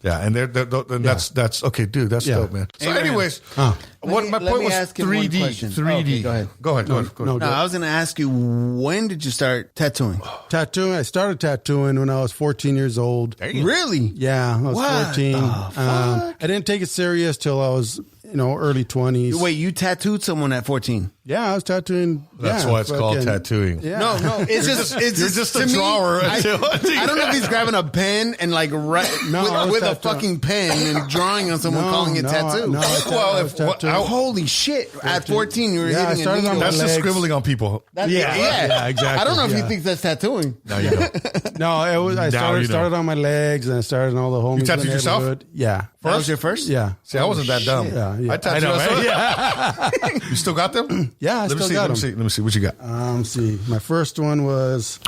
Yeah, and that's okay, dude. That's dope, man. So, anyways, my point was 3D. 3D. Okay, go ahead. No, I was going to ask you, when did you start tattooing? Tattooing. I started tattooing when I was 14 years old. Really? Yeah, I was 14. I didn't take it serious till I was, early 20s. Wait, you tattooed someone at 14? Yeah, I was tattooing. That's why it's called tattooing. Yeah. No, it's just you're just a drawer. I don't know if he's grabbing a pen and like with a fucking pen and drawing on someone, calling it tattoo. Holy shit! At 14, you were hitting a needle. That's just scribbling on people. Yeah, exactly. I don't know if he thinks that's tattooing. No, you don't. No, I started on my legs and I started on all the homies. You tattooed yourself? Yeah. That was your first? Yeah. See, I wasn't that dumb. Yeah. I tattooed myself. You still got them? Yeah, I still got them. Let me see what you got. Let's see. My first one was.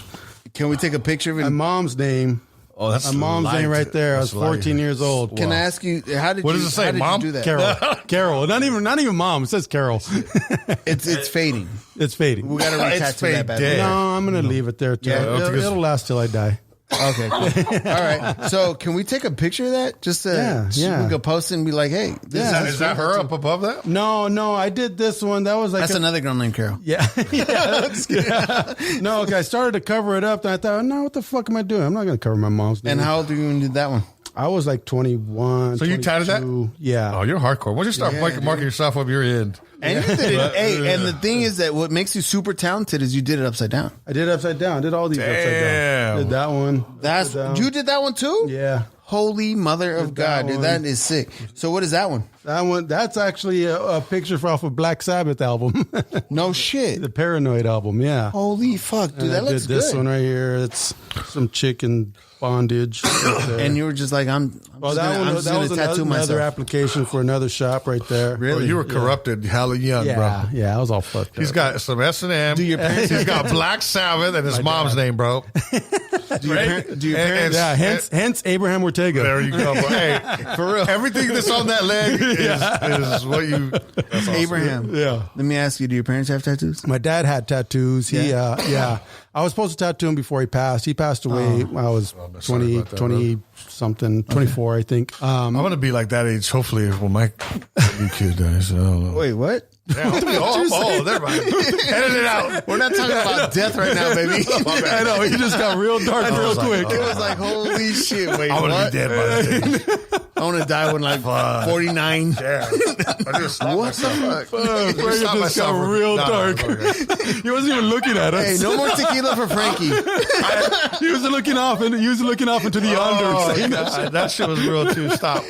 Can we take a picture of it? My mom's name. Oh, that's my mom's name right there. I was 14 years old. Can I ask you, what does it say, Mom? You do that? Carol. Not even Mom. It says Carol. It's fading. It's fading. We got to re-tattoo that bad. No, I'm going to leave it there. It'll last till I die. Okay, cool. All right. So can we take a picture of that? Just we can post it and be like, hey. Is that her up above that? No, I did this one. That was like that's another girl named Carol. Yeah. No, okay, I started to cover it up and I thought, no, what the fuck am I doing? I'm not going to cover my mom's name. And how old were you when you did that one? I was like 21. So 22. You tatted that? Yeah. Oh, you're hardcore. Once you start marking yourself up, you're in. And you did it. And the thing is that what makes you super talented is you did it upside down. I did it upside down. I did all these upside down. Did that one. You did that one too? Yeah. Holy mother of God, dude, that is sick. So what is that one? That's actually a picture off a Black Sabbath album. No shit. The Paranoid album, yeah. Holy fuck, dude, that looks good. This one right here, it's some chick in bondage. And you were just like, I'm just going to tattoo myself. Another application for another shop right there. Really? Well, you were corrupted, hella young, bro. Yeah, I was all fucked up. He's got some S&M. He's got Black Sabbath and his mom's name, bro. Do your parents? Hence Abraham Ortega. There you go, bro. Hey, for real. Everything that's on that leg is what you... That's Abraham. Awesome. Yeah. Let me ask you, do your parents have tattoos? My dad had tattoos. I was supposed to tattoo him before he passed. He passed away when I was 20-something, 24, I think. I'm going to be like that age, hopefully, when my kid dies. Wait, what? Yeah, never mind. Edit it out. We're not talking about death right now, baby. I know. He just got real dark real quick. It was like, holy shit. Wait, I want to be dead by then. I want to die when like 49. Yeah. I just what the fuck? Frank just got real dark. He wasn't even looking at us. Hey, no more tequila for Frankie. He was looking off into the under. That shit was real too. Stop.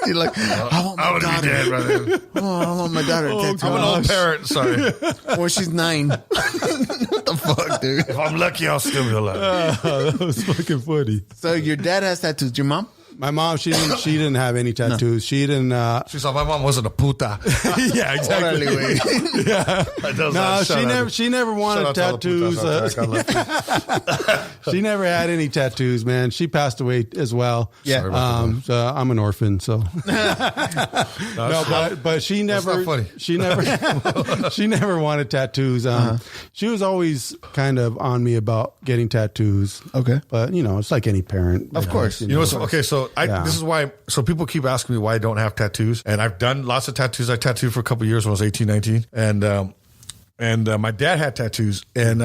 You're like, I want my daughter. Be dead, brother. I want my daughter to tattoo. I'm an old parent, sorry. Or she's 9. What the fuck, dude? If I'm lucky, I'll still be alive. That was fucking funny. So your dad has tattoos. Your mom? My mom, she didn't have any tattoos. No. She didn't. She saw my mom wasn't a puta. Yeah, exactly. No, she never wanted tattoos. She never had any tattoos, man. She passed away as well. Yeah. So I'm an orphan. So. But she never. She never wanted tattoos. She was always kind of on me about getting tattoos. Okay. But it's like any parent. Of course. Okay, so this is why. So people keep asking me why I don't have tattoos, and I've done lots of tattoos. I tattooed for a couple of years when I was 18, 19, and my dad had tattoos, and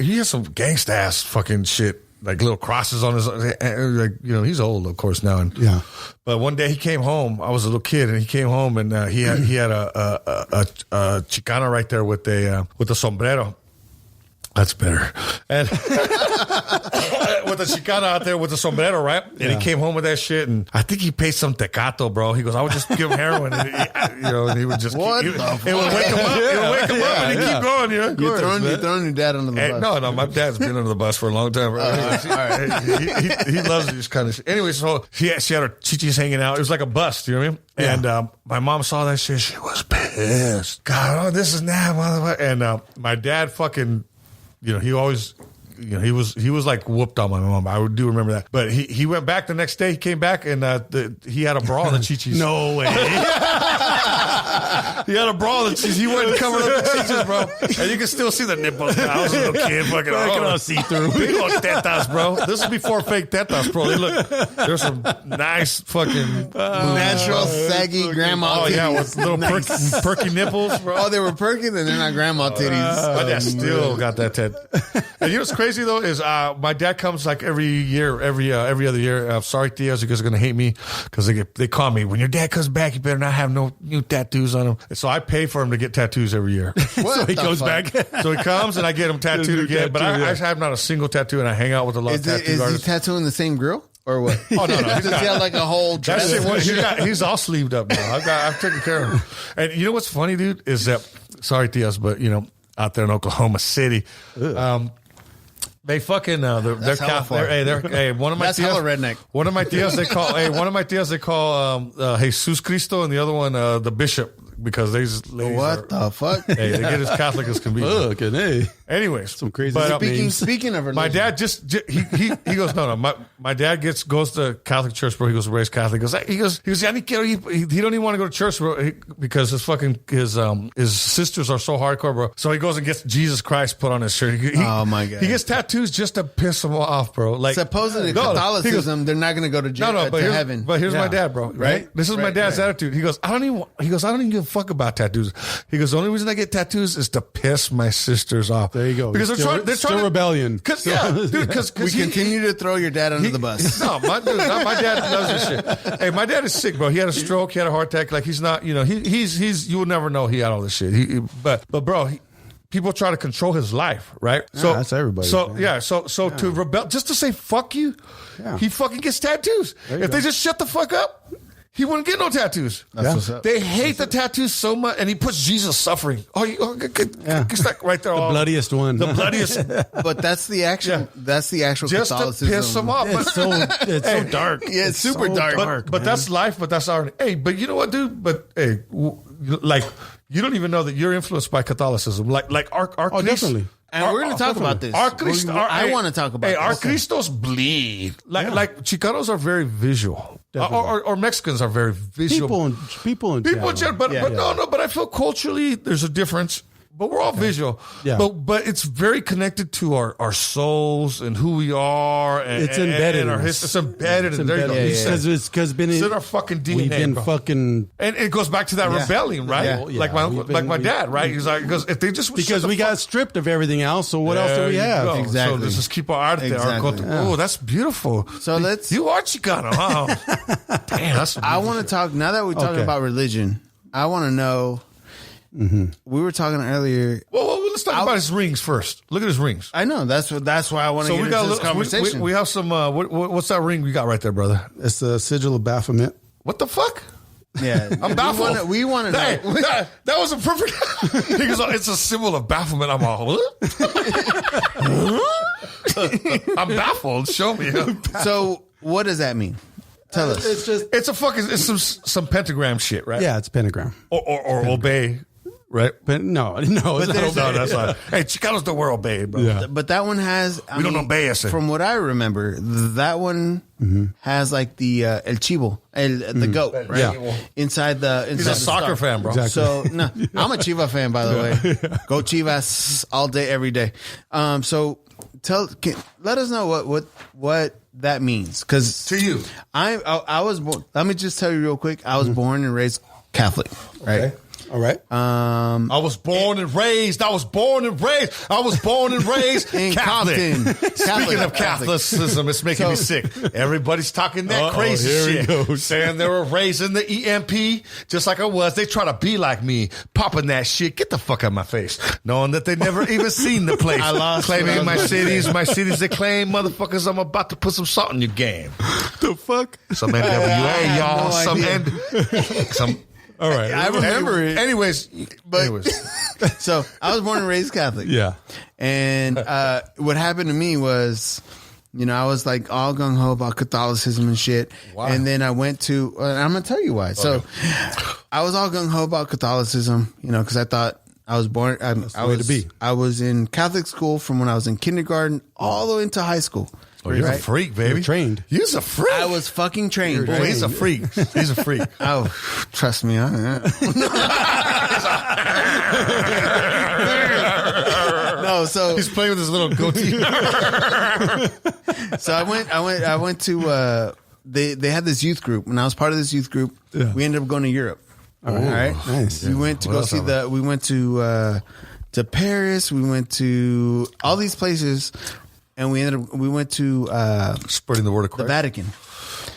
he has some gangsta ass fucking shit, like little crosses on his, like he's old, of course now, and But one day he came home. I was a little kid, and he came home, and he had a Chicano right there with a sombrero. That's better. And with a Chicano out there with a sombrero, right? And he came home with that shit, and I think he paid some tecato, bro. He goes, I would just give him heroin, and he would just it would wake him up. It would wake him up, and he'd keep going. You're throwing your dad under the bus. No, my dad's been under the bus for a long time. He loves this kind of shit. Anyway, so she had her chichis hanging out. It was like a bust, you know what I mean? And my mom saw that shit. She was pissed. God, this is that motherfucker. And my dad fucking. He always, he was like whooped on my mom. I do remember that. But he went back the next day. He came back and he had a bra in the chichis. No way. He had a bra that he wouldn't cover up the cheeses, bro. And you can still see the nipples. I was a little kid, fucking all see through. Big old tetas, bro. This is before fake tetas, bro. They look. There's some nice fucking natural saggy grandma. Oh titties. yeah, with little perky nipples, bro. Oh, they were perky, then they're not grandma titties. My dad still got that tat. And you know what's crazy though is my dad comes like every year, every other year. Sorry, Tias, you guys are gonna hate me because they call me when your dad comes back. You better not have no new tattoos on him. And so I pay for him to get tattoos every year. So he goes back. So he comes and I get him tattooed again. But I have not a single tattoo, and I hang out with a lot of tattoo artists. Is he tattooing the same girl? Or what? Oh, no. Does he have like a whole dress? He's all sleeved up now. I've taken care of him. And you know what's funny, dude, is that, sorry, Tias, but, you know, out there in Oklahoma City, they fucking, they're Catholic. Hey, one of my That's tias, hella redneck. One of my tias they call Jesus Cristo, and the other one, the bishop. Because these ladies the fuck? Hey, they get as Catholic as can be. Fucking hey. Anyways, some crazy. But, speaking of religion, my dad he goes no. My dad goes to Catholic church, bro. He goes raised Catholic. He goes. He don't even want to go to church, bro, because his sisters are so hardcore, bro. So he goes and gets Jesus Christ put on his shirt. Oh my god. He gets tattoos just to piss him off, bro. Like supposedly Catholicism, they're not going to go to jail, to heaven. But here's my dad, bro. Right? This is my dad's attitude. He goes, I don't even give a fuck about tattoos. He goes, the only reason I get tattoos is to piss my sisters off. There you go. Because they're trying to rebellion. Because we continue to throw your dad under the bus. No, my dad does this shit. Hey, my dad is sick, bro. He had a stroke. He had a heart attack. Like he's not, you know, he's you will never know he had all this shit. But bro, people try to control his life, right? So that's everybody. So to rebel, just to say fuck you, he fucking gets tattoos. If they just shut the fuck up, he wouldn't get no tattoos. That's what's up. They hate the tattoos so much, and he puts Jesus suffering. It's like right there. The bloodiest one. The bloodiest. But that's the action. Yeah. That's the actual just Catholicism. To piss him off. It's so dark. Yeah, it's super so dark. But that's life. But that's our. Hey, but you know what, dude? But hey, like you don't even know that you're influenced by Catholicism. Like our definitely. And we're going to talk about this. I want to talk about this. Our Cristos bleed. Like Chicanos are very visual. Or Mexicans are very visual. People in general. But I feel culturally there's a difference. But we're all visual. Yeah. But it's very connected to our souls and who we are. And, it's embedded. It's embedded. There you go. It's been in our fucking DNA. We've been fucking. And it goes back to that rebellion, right? Yeah. Like my dad, right? He's like, because if they just because we got stripped of everything else, so what else do we have? Exactly. So let's just keep our art there. Exactly. Oh, that's beautiful. So you are Chicano, huh? Damn, that's. I want to talk now that we're talking about religion. I want to know. Mm-hmm. We were talking earlier. Well, let's talk about his rings first. Look at his rings. I know that's why I want to get into this conversation. We have some. What's that ring we got right there, brother? It's the sigil of Baphomet. What the fuck? Yeah, I'm baffled. We want to know. That was a perfect. He goes, it's a symbol of Baphomet. I'm all. I'm baffled. Show me. So, what does that mean? Tell us. It's some pentagram shit, right? Yeah, it's pentagram. Or obey. Right? No, it's not obey. No, that's not. Hey, Chicanos don't wear obey, bro. Yeah. But that one has. We don't obey us. From what I remember, that one has like the El Chivo, the goat, right? Yeah. Inside He's a soccer fan, bro. Exactly. So, no, I'm a Chiva fan, by the way. Go Chivas all day, every day. So, let us know what that means. Because to you, I was born. Let me just tell you real quick. I was born and raised Catholic, right? Okay. All right. I was born and raised in Catholic. Speaking of Catholicism, it's making me sick. Everybody's talking that crazy shit. Saying they were raised in the EMP, just like I was. They try to be like me, popping that shit. Get the fuck out of my face. Knowing that they never even seen the place. Claiming my cities. They claim, motherfuckers, I'm about to put some salt in your game. The fuck? Some NWA, y'all. All right. I remember it. Anyways. So I was born and raised Catholic. Yeah. And what happened to me was, I was like all gung ho about Catholicism and shit. Wow. And then I went to, I'm going to tell you why. Okay. So I was all gung ho about Catholicism, because I thought I was born, I was in Catholic school from when I was in kindergarten all the way into high school. Oh, you're a freak, baby. You're trained. He's a freak. I was fucking trained. Boy, he's a freak. He's a freak. Oh, trust me. No, so he's playing with his little goatee. So I went to they had this youth group. When I was part of this youth group, we ended up going to Europe. All right, nice. We went to go see we went to Paris. We went to all these places, and we went to Spreading the word of Christ. the Vatican.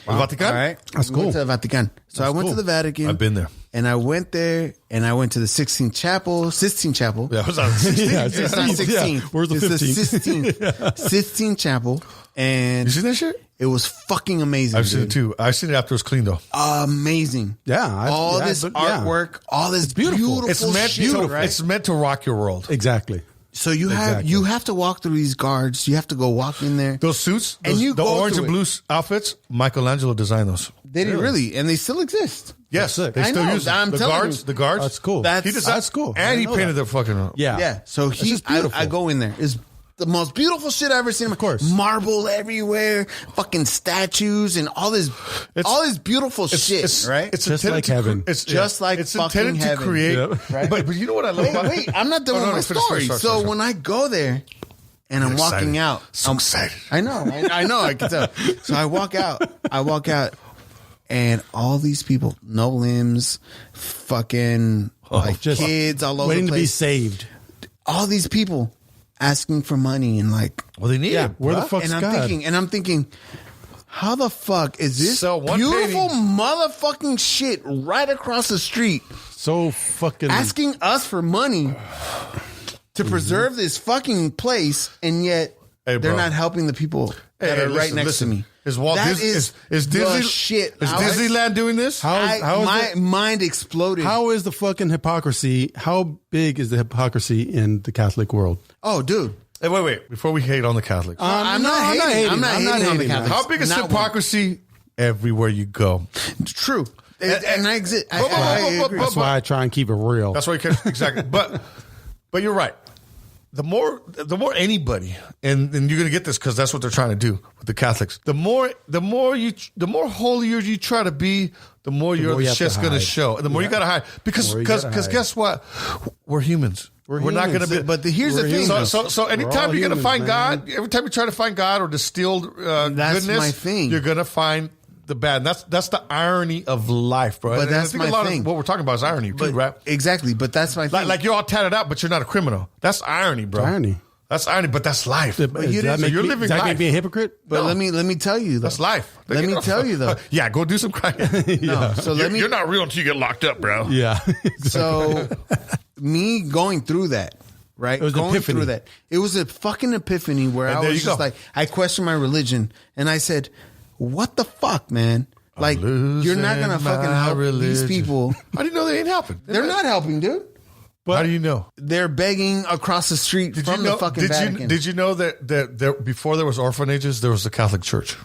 Wow. Vatican? All right, That's we cool. went to the Vatican. So I went to the Vatican. I've been there. And I went there, and I went to the Sistine Chapel. Yeah, it was on 16. Yeah, It's not 16. Yeah. Where's the It's 15? the Sistine Chapel. And You seen that shit? it was fucking amazing. I've seen it too. I've seen it after it was clean though. Amazing. Yeah, All this artwork, all this beautiful It's meant shit, to. right? It's meant to rock your world. Exactly. So you have to walk through these guards. You have to go walk in there. Those suits, And you the go orange through and it. blue outfits, Michelangelo designed those. They didn't really, and they still exist. Yes, sick. they I still know, use them. I'm The telling guards. you. The guards. That's cool. That's cool. I And he didn't know painted that. their fucking. Yeah. Yeah. So just beautiful. I go in there. It's the most beautiful shit I've ever seen. Of course. Marble everywhere, fucking statues, and all this beautiful shit. Right? It's Just intended like to heaven. It's Just like it's fucking intended to heaven. create. Yep. Right? But you know what I love about Wait, I'm not done with my story. So when I go there and I'm walking out, So I'm excited. I know, I can tell. So I walk out, and all these people, no limbs, fucking like just kids all over waiting the to be place. saved. All these people asking for money and like, Well, they need it. Where the bruh. fuck's and God? I'm thinking, how the fuck is this So one beautiful painting- motherfucking shit right across the street So fucking asking us for money to preserve this fucking place, and yet Hey, they're bro. not helping the people that are right next to me. Is Walt That Disney? is Is the Disney shit. Is Disneyland doing this? How is My the- mind exploded. How is the fucking hypocrisy? How big is the hypocrisy in the Catholic world? Oh, dude. Hey, wait. Before we hate on the Catholics, I'm not hating. I'm not hating on the Catholics. how big is Not one. hypocrisy everywhere you go? True. And I exist. I agree. That's why I try and keep it real. That's why you can't exactly. But you're right. The more anybody, and you're gonna get this because that's what they're trying to do with the Catholics. The more holier you try to be, the more more you the have shit's to gonna hide. show, and the more you gotta hide. Because The more you gotta hide. guess what? We're humans. We're not humans. gonna be. But here's the We're thing. humans. So anytime all you're gonna humans, find man. God, every time you try to find God or distilled That's goodness, my thing. you're gonna find the bad. And that's the irony of life, bro. But And I that's think my a lot thing. of what we're talking about is irony too, But right? exactly. But that's my thing. Like you're all tatted out, but you're not a criminal. That's irony, bro. irony. That's irony, but that's life. Does But that make you're me, living does that life. make me a hypocrite? But No. let me tell you though. That's life. Let me tell you though. Yeah, go do some crime. No. So let me. You're not real until you get locked up, bro. Yeah. So me going through that, right? It was an going epiphany. through that. It was a fucking epiphany where And I there was you just go. like, I questioned my religion, and I said, "What the fuck, man? Like, you're not gonna losing fucking my help these religion." people. How do you know they ain't helping? They're not helping, dude. How do you know? They're begging across the street Did from you know? the fucking Did Vatican. you did you know that there, before there was orphanages, there was the Catholic Church.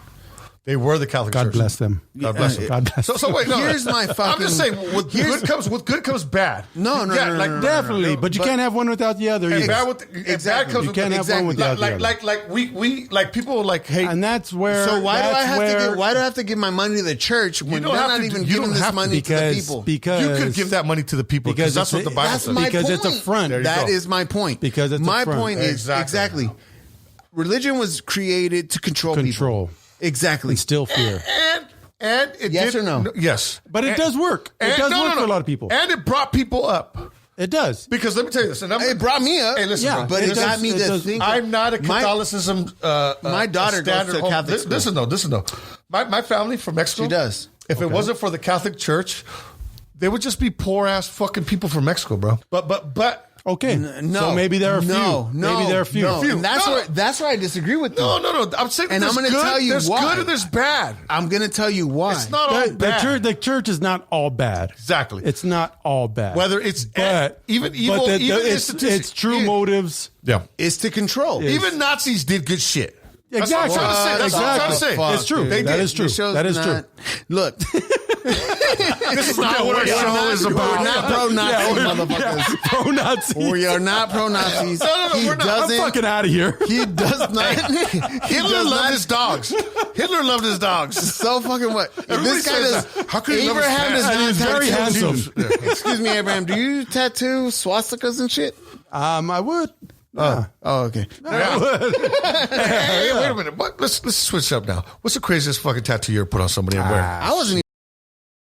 They were the Catholic God Church. bless them. God bless them. God bless So wait, no. Here's my I'm fucking- just saying, with good comes bad. No, no, Yeah, no, no, like no, no, Definitely, no, but you can't have one without the other. And either. bad with bad comes You with can't have one without the other. like we like people like hate. And that's where. So why do I that's have where- to give? Why do I have to give my money to the church when don't they're have not to even do- you giving don't this have to money to the because people? because you could give that money to the people because that's what the Bible That's says. my Because point. it's a front. There you That go. is my point. Because it's a my front. point is Exactly. exactly. Religion was created to control Control. people. Exactly. Instill fear. And it Yes did, or no? Yes, But it does work. It does work for a lot of people. and it brought people up. It does. Because let me tell you this, and It brought me up. Hey, listen, Yeah, bro, but it does- got me it to does- think. I'm not a My- Catholicism. My daughter goes standard to a home. Catholic school. Listen though. My family from Mexico. She does. If it wasn't for the Catholic Church, they would just be poor ass fucking people from Mexico, bro. But Okay. No, So maybe there are a few. No, Maybe there are a few. No. Few. And that's No. where I disagree with you. no. I'm saying, And there's I'm gonna good, tell you there's why. good and there's bad. I'm gonna tell you why. It's not all bad. The church is not all bad. Exactly. It's not all bad. Whether it's but even evil, but even it's true yeah. motives. Yeah. It's to control. Even Nazis did good shit. Exactly. That's what I'm trying to say. That's what I'm trying to say. It's true. They That did. is true. It shows That is not- true. Look, This is not what our show is about. We're not pro-Nazis, motherfuckers. Pro-Nazis. We are not pro-Nazis. No, we're not. I'm fucking out of here. He does not. Hitler loved his dogs. Hitler loved his dogs. So fucking what? This guy does. How could he love his Abraham does pets? not He's very tattoo. handsome. Excuse me, Abraham. Do you tattoo swastikas and shit? I would. Oh, okay. Yeah. Hey, wait a minute. Let's switch up now. What's the craziest fucking tattoo you ever put on somebody and where? I wasn't